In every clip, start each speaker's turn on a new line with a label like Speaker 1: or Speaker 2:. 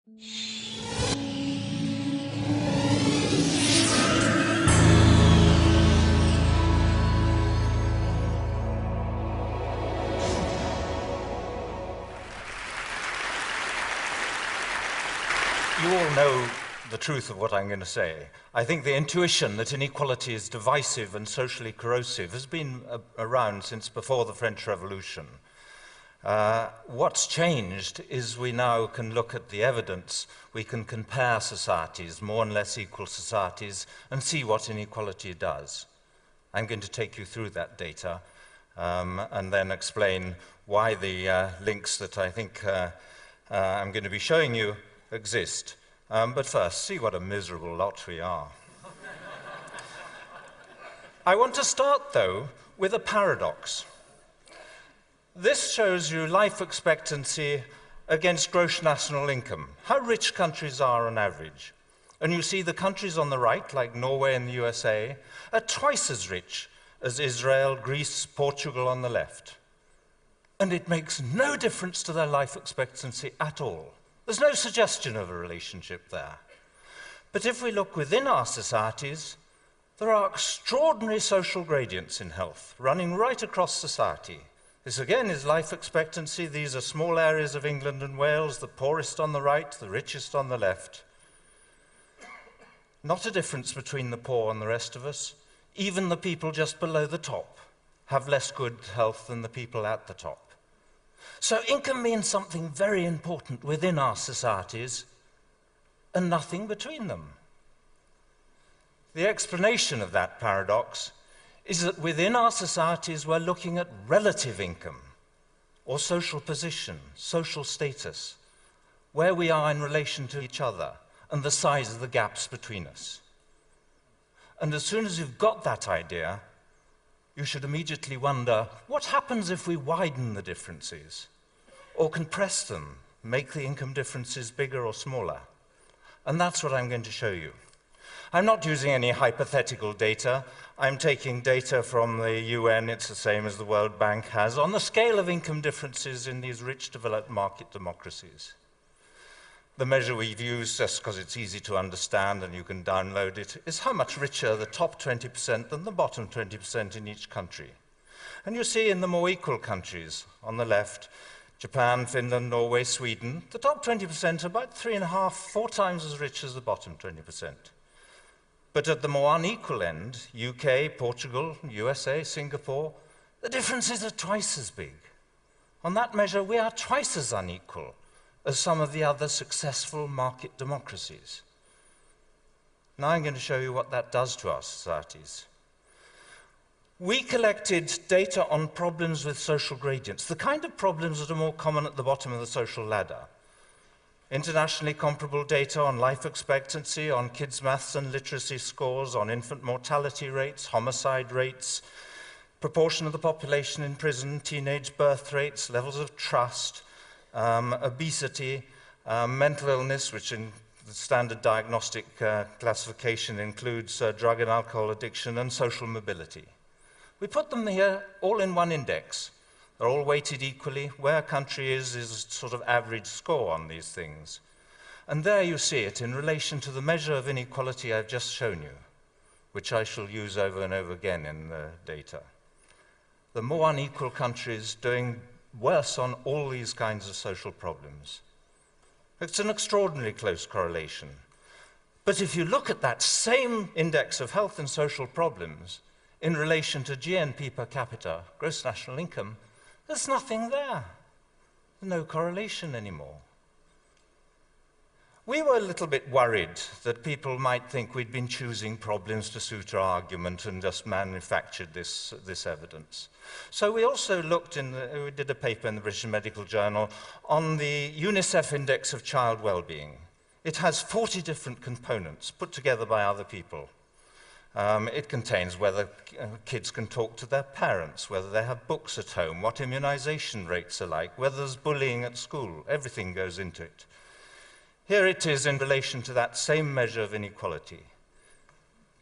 Speaker 1: You all know the truth of what I'm going to say. I think the intuition that inequality is divisive and socially corrosive has been around since before the French Revolution. What's changed is we now can look at the evidence, we can compare societies, more and less equal societies, and see what inequality does. I'm going to take you through that data and then explain why the links that I think I'm going to be showing you exist. But first, see what a miserable lot we are. I want to start, though, with a paradox. This shows you life expectancy against gross national income, how rich countries are on average. And you see the countries on the right, like Norway and the USA, are twice as rich as Israel, Greece, Portugal on the left. And it makes no difference to their life expectancy at all. There's no suggestion of a relationship there. But if we look within our societies, there are extraordinary social gradients in health, running right across society. This again is life expectancy. These are small areas of England and Wales, the poorest on the right, the richest on the left. Not a difference between the poor and the rest of us. Even the people just below the top have less good health than the people at the top. So income means something very important within our societies and nothing between them. The explanation of that paradox is that within our societies we're looking at relative income or social position, social status, where we are in relation to each other and the size of the gaps between us. And as soon as you've got that idea, you should immediately wonder, what happens if we widen the differences or compress them, make the income differences bigger or smaller? And that's what I'm going to show you. I'm not using any hypothetical data. I'm taking data from the UN, it's the same as the World Bank has, on the scale of income differences in these rich developed market democracies. The measure we've used, just because it's easy to understand and you can download it, is how much richer the top 20% than the bottom 20% in each country. And you see in the more equal countries, on the left, Japan, Finland, Norway, Sweden, the top 20% are about 3.5, 4 times as rich as the bottom 20%. But at the more unequal end, UK, Portugal, USA, Singapore, the differences are twice as big. On that measure, we are twice as unequal as some of the other successful market democracies. Now I'm going to show you what that does to our societies. We collected data on problems with social gradients, the kind of problems that are more common at the bottom of the social ladder. Internationally comparable data on life expectancy, on kids' maths and literacy scores, on infant mortality rates, homicide rates, proportion of the population in prison, teenage birth rates, levels of trust, obesity, mental illness, which in the standard diagnostic classification includes drug and alcohol addiction, and social mobility. We put them here all in one index. They're all weighted equally. Where a country is a sort of average score on these things. And there you see it in relation to the measure of inequality I've just shown you, which I shall use over and over again in the data. The more unequal countries doing worse on all these kinds of social problems. It's an extraordinarily close correlation. But if you look at that same index of health and social problems in relation to GNP per capita, gross national income, there's nothing there. No correlation anymore. We were a little bit worried that people might think we'd been choosing problems to suit our argument and just manufactured this evidence. So we also looked we did a paper in the British Medical Journal on the UNICEF Index of Child Wellbeing. It has 40 different components put together by other people. It contains whether kids can talk to their parents, whether they have books at home, what immunization rates are like, whether there's bullying at school. Everything goes into it. Here it is in relation to that same measure of inequality.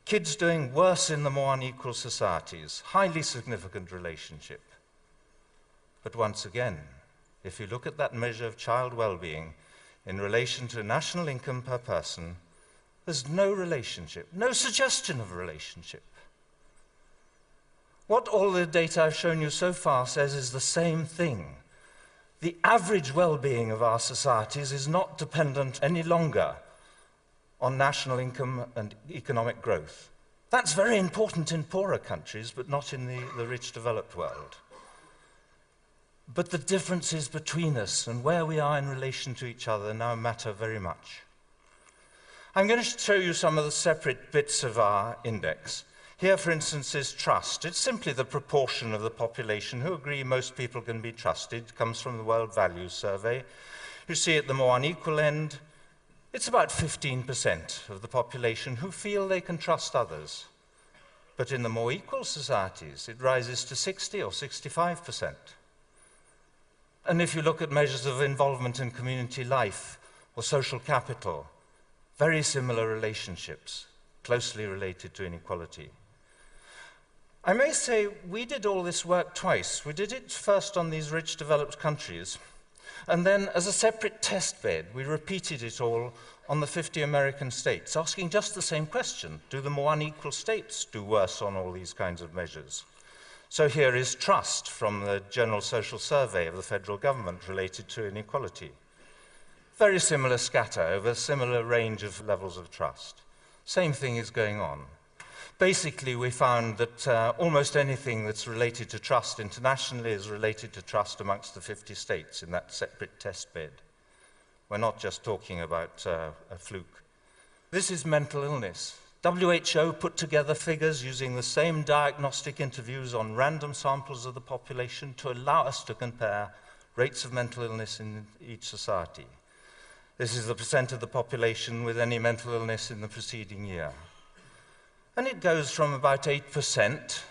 Speaker 1: Kids doing worse in the more unequal societies, highly significant relationship. But once again, if you look at that measure of child well-being, in relation to national income per person, there's no relationship, no suggestion of a relationship. What all the data I've shown you so far says is the same thing. The average well-being of our societies is not dependent any longer on national income and economic growth. That's very important in poorer countries, but not in the rich developed world. But the differences between us and where we are in relation to each other now matter very much. I'm going to show you some of the separate bits of our index. Here, for instance, is trust. It's simply the proportion of the population who agree most people can be trusted. It comes from the World Values Survey. You see at the more unequal end, it's about 15% of the population who feel they can trust others. But in the more equal societies, it rises to 60 or 65%. And if you look at measures of involvement in community life or social capital, very similar relationships, closely related to inequality. I may say we did all this work twice. We did it first on these rich developed countries, and then as a separate test bed, we repeated it all on the 50 American states, asking just the same question. Do the more unequal states do worse on all these kinds of measures? So here is trust from the General Social Survey of the federal government related to inequality. Very similar scatter over a similar range of levels of trust. Same thing is going on. Basically, we found that almost anything that's related to trust internationally is related to trust amongst the 50 states in that separate test bed. We're not just talking about a fluke. This is mental illness. WHO put together figures using the same diagnostic interviews on random samples of the population to allow us to compare rates of mental illness in each society. This is the percent of the population with any mental illness in the preceding year. And it goes from about 8%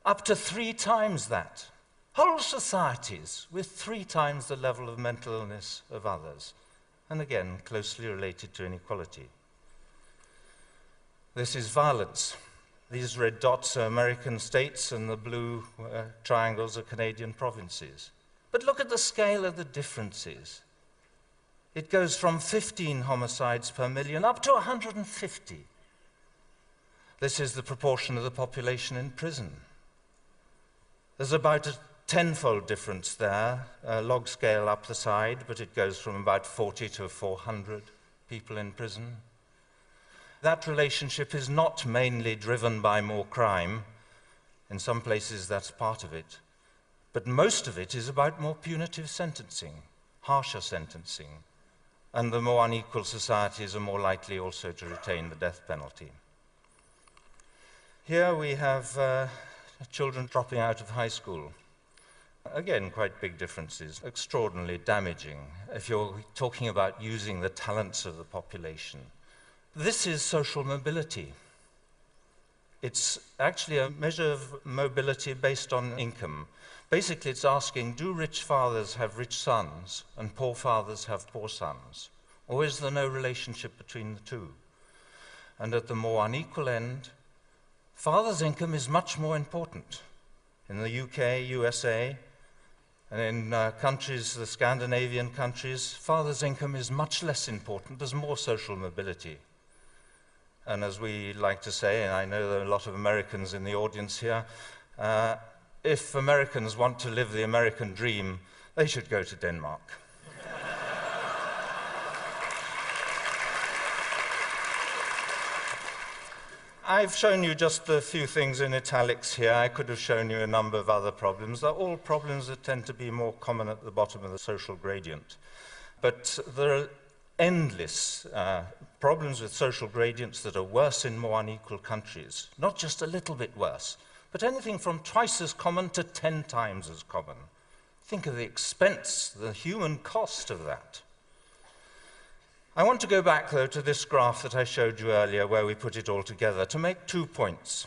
Speaker 1: up to 3 times that. Whole societies with 3 times the level of mental illness of others. And again, closely related to inequality. This is violence. These red dots are American states and the blue triangles are Canadian provinces. But look at the scale of the differences. It goes from 15 homicides per million up to 150. This is the proportion of the population in prison. There's about a 10-fold difference there, log scale up the side, but it goes from about 40 to 400 people in prison. That relationship is not mainly driven by more crime. In some places that's part of it. But most of it is about more punitive sentencing, harsher sentencing. And the more unequal societies are more likely also to retain the death penalty. Here we have children dropping out of high school. Again, quite big differences, extraordinarily damaging if you're talking about using the talents of the population. This is social mobility. It's actually a measure of mobility based on income. Basically, it's asking, do rich fathers have rich sons and poor fathers have poor sons? Or is there no relationship between the two? And at the more unequal end, father's income is much more important. In the UK, USA, and in countries, the Scandinavian countries, father's income is much less important. There's more social mobility. And as we like to say, and I know there are a lot of Americans in the audience here, if Americans want to live the American dream, they should go to Denmark. I've shown you just a few things in italics here. I could have shown you a number of other problems. They're all problems that tend to be more common at the bottom of the social gradient. But there are endless problems with social gradients that are worse in more unequal countries. Not just a little bit worse, but anything from twice as common to 10 times as common. Think of the expense, the human cost of that. I want to go back, though, to this graph that I showed you earlier, where we put it all together, to make 2 points.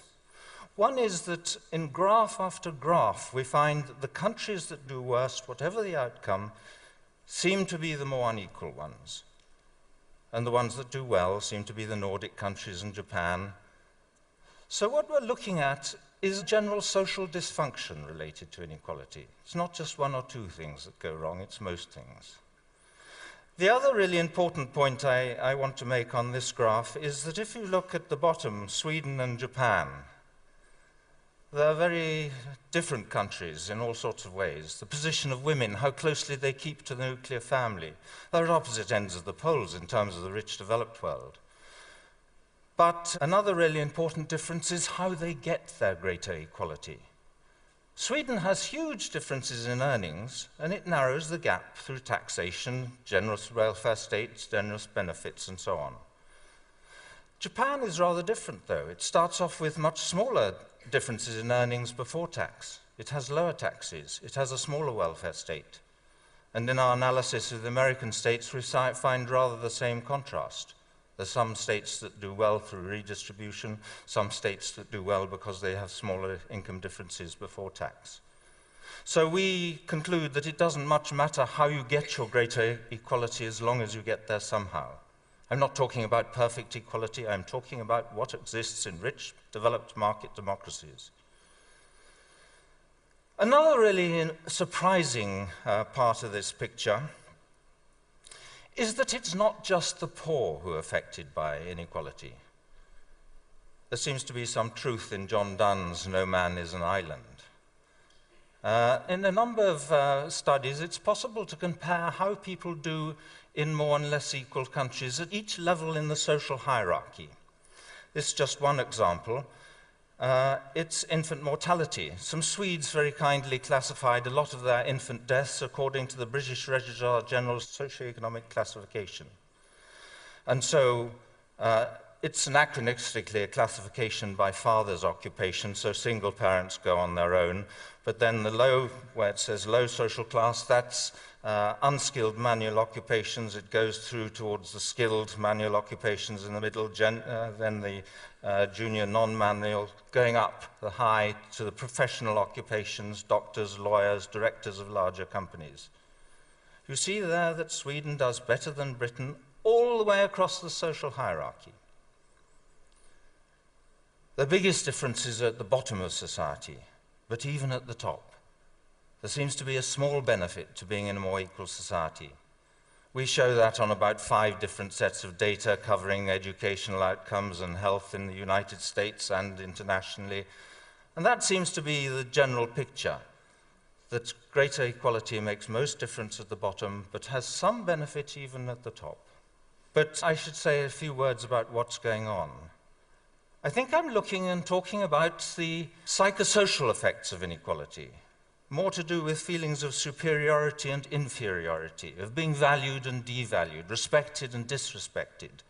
Speaker 1: One is that in graph after graph, we find that the countries that do worst, whatever the outcome, seem to be the more unequal ones. And the ones that do well seem to be the Nordic countries and Japan. So what we're looking at is general social dysfunction related to inequality. It's not just 1 or 2 things that go wrong, it's most things. The other really important point I want to make on this graph is that if you look at the bottom, Sweden and Japan, they're very different countries in all sorts of ways. The position of women, how closely they keep to the nuclear family. They're at opposite ends of the poles in terms of the rich developed world. But another really important difference is how they get their greater equality. Sweden has huge differences in earnings, and it narrows the gap through taxation, generous welfare states, generous benefits, and so on. Japan is rather different, though. It starts off with much smaller differences in earnings before tax. It has lower taxes. It has a smaller welfare state. And in our analysis of the American states, we find rather the same contrast. There are some states that do well through redistribution, some states that do well because they have smaller income differences before tax. So we conclude that it doesn't much matter how you get your greater equality as long as you get there somehow. I'm not talking about perfect equality, I'm talking about what exists in rich, developed market democracies. Another really surprising part of this picture is that it's not just the poor who are affected by inequality. There seems to be some truth in John Donne's "No Man is an Island." In a number of studies, it's possible to compare how people do in more and less equal countries at each level in the social hierarchy. This is just one example. It's infant mortality. Some Swedes very kindly classified a lot of their infant deaths according to the British Registrar General's socioeconomic classification. And so it's anachronistically a classification by father's occupation, so single parents go on their own. But then the low, where it says low social class, that's unskilled manual occupations. It goes through towards the skilled manual occupations in the middle, then the junior non-manual, going up the high to the professional occupations, doctors, lawyers, directors of larger companies. You see there that Sweden does better than Britain all the way across the social hierarchy. The biggest difference is at the bottom of society, but even at the top, there seems to be a small benefit to being in a more equal society. We show that on about 5 different sets of data covering educational outcomes and health in the United States and internationally. And that seems to be the general picture, that greater equality makes most difference at the bottom, but has some benefit even at the top. But I should say a few words about what's going on. I think I'm looking and talking about the psychosocial effects of inequality, more to do with feelings of superiority and inferiority, of being valued and devalued, respected and disrespected.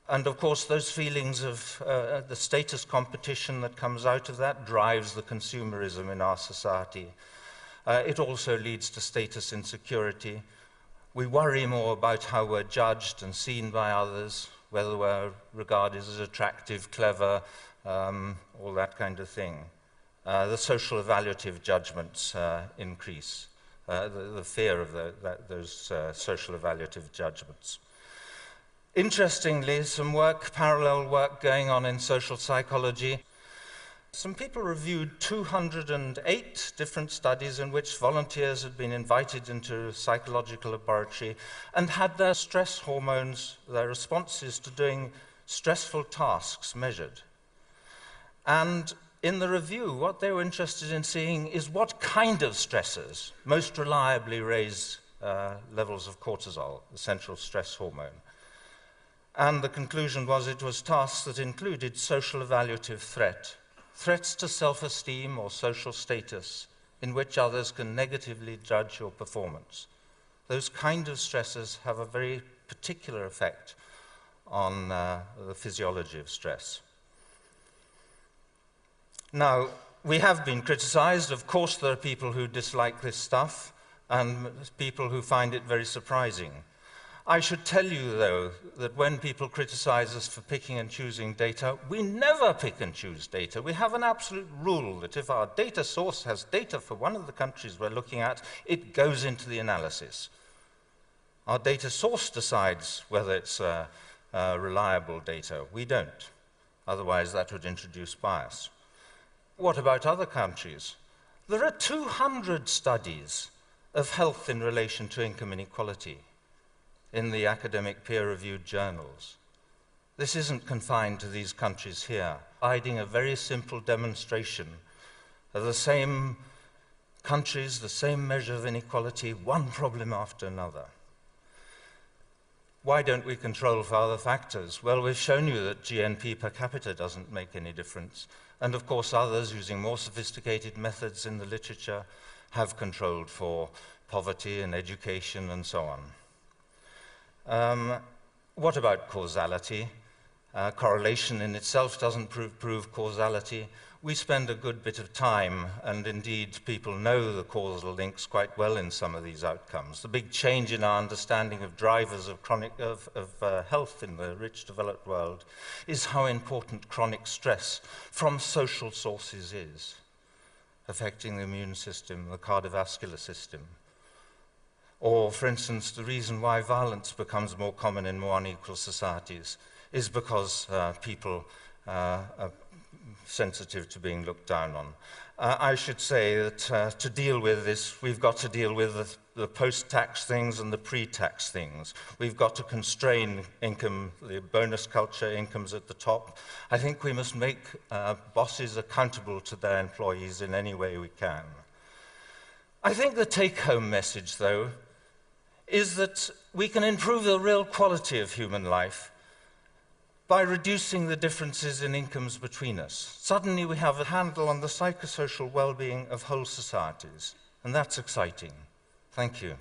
Speaker 1: And of course, those feelings of the status competition that comes out of that drives the consumerism in our society. It also leads to status insecurity. We worry more about how we're judged and seen by others, whether we're regarded as attractive, clever, all that kind of thing. The social evaluative judgments increase, the fear of those social evaluative judgments. Interestingly, some parallel work going on in social psychology. Some people reviewed 208 different studies in which volunteers had been invited into a psychological laboratory and had their stress hormones, their responses to doing stressful tasks measured. And in the review, what they were interested in seeing is what kind of stressors most reliably raise levels of cortisol, the central stress hormone. And the conclusion was it was tasks that included social evaluative threats to self-esteem or social status in which others can negatively judge your performance. Those kind of stressors have a very particular effect on the physiology of stress. Now, we have been criticized. Of course, there are people who dislike this stuff and people who find it very surprising. I should tell you, though, that when people criticize us for picking and choosing data, we never pick and choose data. We have an absolute rule that if our data source has data for one of the countries we're looking at, it goes into the analysis. Our data source decides whether it's reliable data. We don't. Otherwise, that would introduce bias. What about other countries? There are 200 studies of health in relation to income inequality. in the academic peer-reviewed journals. This isn't confined to these countries here, providing a very simple demonstration of the same countries, the same measure of inequality, one problem after another. Why don't we control for other factors? Well, we've shown you that GNP per capita doesn't make any difference. And of course, others using more sophisticated methods in the literature have controlled for poverty and education and so on. What about causality? Correlation in itself doesn't prove causality. We spend a good bit of time, and indeed people know the causal links quite well in some of these outcomes. The big change in our understanding of drivers of health in the rich developed world is how important chronic stress from social sources is, affecting the immune system, the cardiovascular system. Or, for instance, the reason why violence becomes more common in more unequal societies is because people are sensitive to being looked down on. I should say that to deal with this, we've got to deal with the post-tax things and the pre-tax things. We've got to constrain income, the bonus culture, incomes at the top. I think we must make bosses accountable to their employees in any way we can. I think the take-home message, though, is that we can improve the real quality of human life by reducing the differences in incomes between us. Suddenly we have a handle on the psychosocial well-being of whole societies, and that's exciting. Thank you.